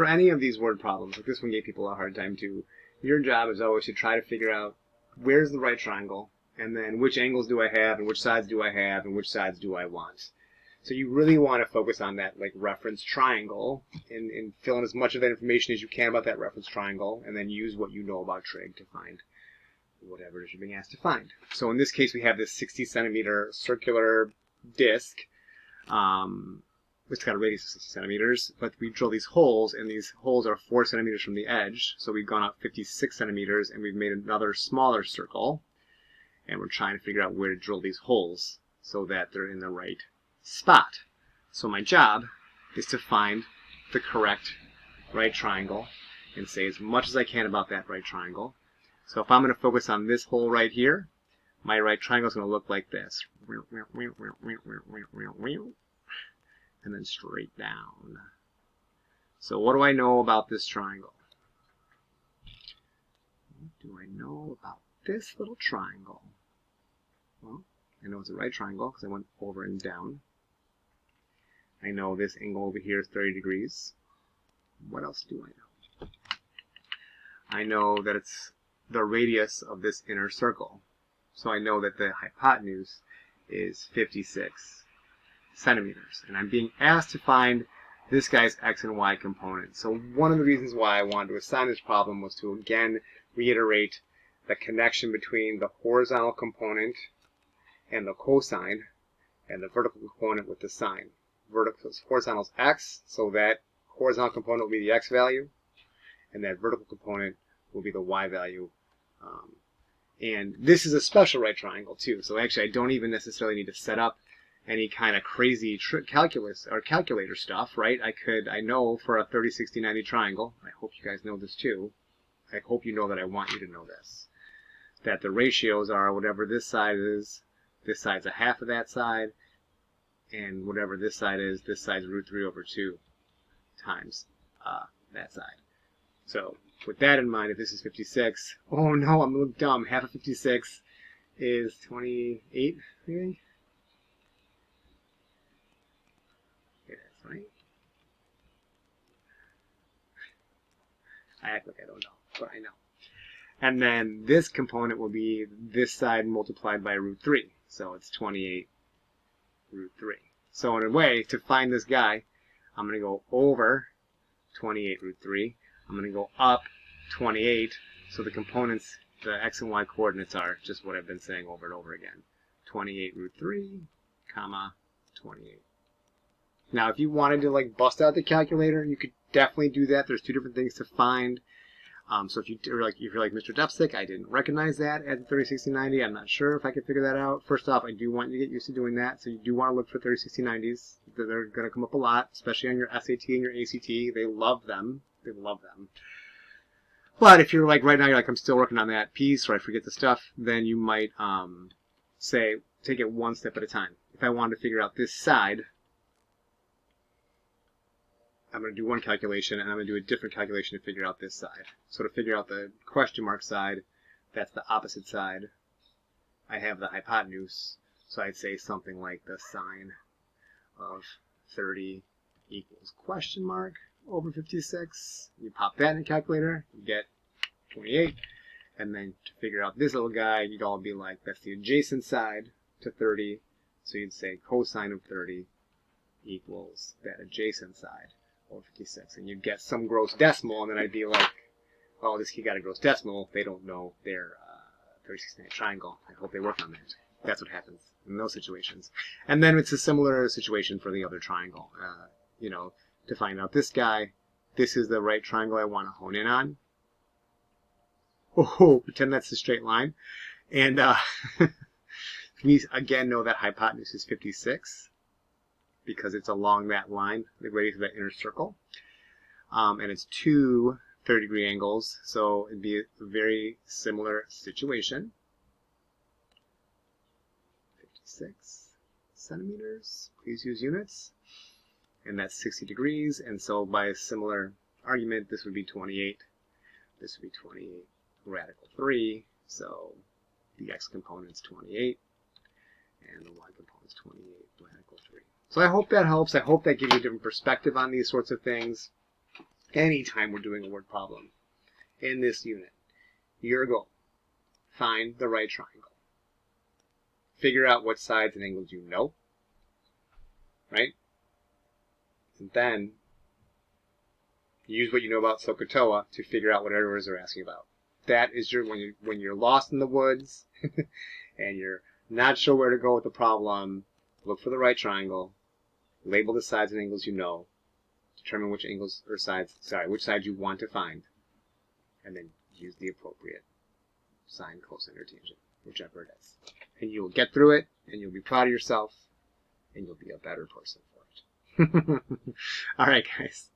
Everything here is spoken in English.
for any of these word problems, like this one gave people a hard time too, your job is always to try to figure out where's the right triangle, and then which angles do I have, and which sides do I have, and which sides do I want. So you really want to focus on that like reference triangle and fill in as much of that information as you can about that reference triangle, and then use what you know about trig to find whatever it is you're being asked to find. So in this case, we have this 60 centimeter circular disc. It's got a radius of 60 centimeters, but we drill these holes, and these holes are 4 centimeters from the edge. So we've gone up 56 centimeters, and we've made another smaller circle. And we're trying to figure out where to drill these holes so that they're in the right spot. So my job is to find the correct right triangle and say as much as I can about that right triangle. So if I'm going to focus on this hole right here, my right triangle is going to look like this. And then straight down. So what do I know about this triangle? What do I know about this little triangle? Well, I know it's a right triangle because I went over and down. I know this angle over here is 30 degrees. What else do I know? I know that it's the radius of this inner circle. So I know that the hypotenuse is 56 centimeters. And I'm being asked to find this guy's x and y component. So one of the reasons why I wanted to assign this problem was to again reiterate the connection between the horizontal component and the cosine and the vertical component with the sine. Horizontal is x, so that horizontal component will be the x value, and that vertical component will be the y value. And this is a special right triangle too, so actually I don't even necessarily need to set up any kind of crazy calculus or calculator stuff, right? I know for a 30, 60, 90 triangle, I hope you guys know this too, I hope you know that I want you to know this, that the ratios are whatever this side is, this side's a half of that side, and whatever this side is, this side's root 3 over 2 times that side. So with that in mind, if this is 56, oh no, I'm a little dumb. Half of 56 is 28, maybe? Yeah, that's right. I act like I don't know, but I know. And then this component will be this side multiplied by root 3. So it's 28 root 3. So in a way, to find this guy, I'm going to go over 28 root 3. I'm going to go up 28. So the components, the x and y coordinates are just what I've been saying over and over again. 28 root 3, comma, 28. Now, if you wanted to like bust out the calculator, you could definitely do that. There's two different things to find. So if you're like Mr. Dupstick, I didn't recognize that as a 30, 60, 90. I'm not sure if I could figure that out. First off, I do want you to get used to doing that. So you do want to look for 30, 60, 90s. They're going to come up a lot, especially on your SAT and your ACT. They love them. They love them. But if you're like right now, you're like, I'm still working on that piece, or I forget the stuff, then you might say, take it one step at a time. If I wanted to figure out this side, I'm going to do one calculation, and I'm going to do a different calculation to figure out this side. So to figure out the question mark side, that's the opposite side. I have the hypotenuse, so I'd say something like the sine of 30 equals question mark over 56. You pop that in a calculator, you get 28. And then to figure out this little guy, you'd all be like, that's the adjacent side to 30. So you'd say cosine of 30 equals that adjacent side over 56. And you'd get some gross decimal, and then I'd be like, oh, this kid got a gross decimal. They don't know their 36-90 triangle. I hope they work on that. That's what happens in those situations. And then it's a similar situation for the other triangle. You know, to find out this guy, this is the right triangle I want to hone in on. Oh, pretend that's a straight line. And we again know that hypotenuse is 56 because it's along that line, the radius of that inner circle. And it's two 30-degree angles, so it'd be a very similar situation. 56 centimeters, please use units. And that's 60 degrees, and so by a similar argument, this would be 28. This would be 28 radical 3, so the x component's 28, and the y component's 28 radical 3. So I hope that helps. I hope that gives you a different perspective on these sorts of things. anytime we're doing a word problem in this unit. Your goal, find the right triangle. Figure out what sides and angles you know, right? And then use what you know about SOHCAHTOA to figure out whatever it is they're asking about. That is your, when you're lost in the woods and you're not sure where to go with the problem, look for the right triangle, label the sides and angles you know, determine which angles or sides, which sides you want to find, and then use the appropriate sine, cosine, or tangent, whichever it is. And you will get through it, and you'll be proud of yourself, and you'll be a better person for it. All right, guys.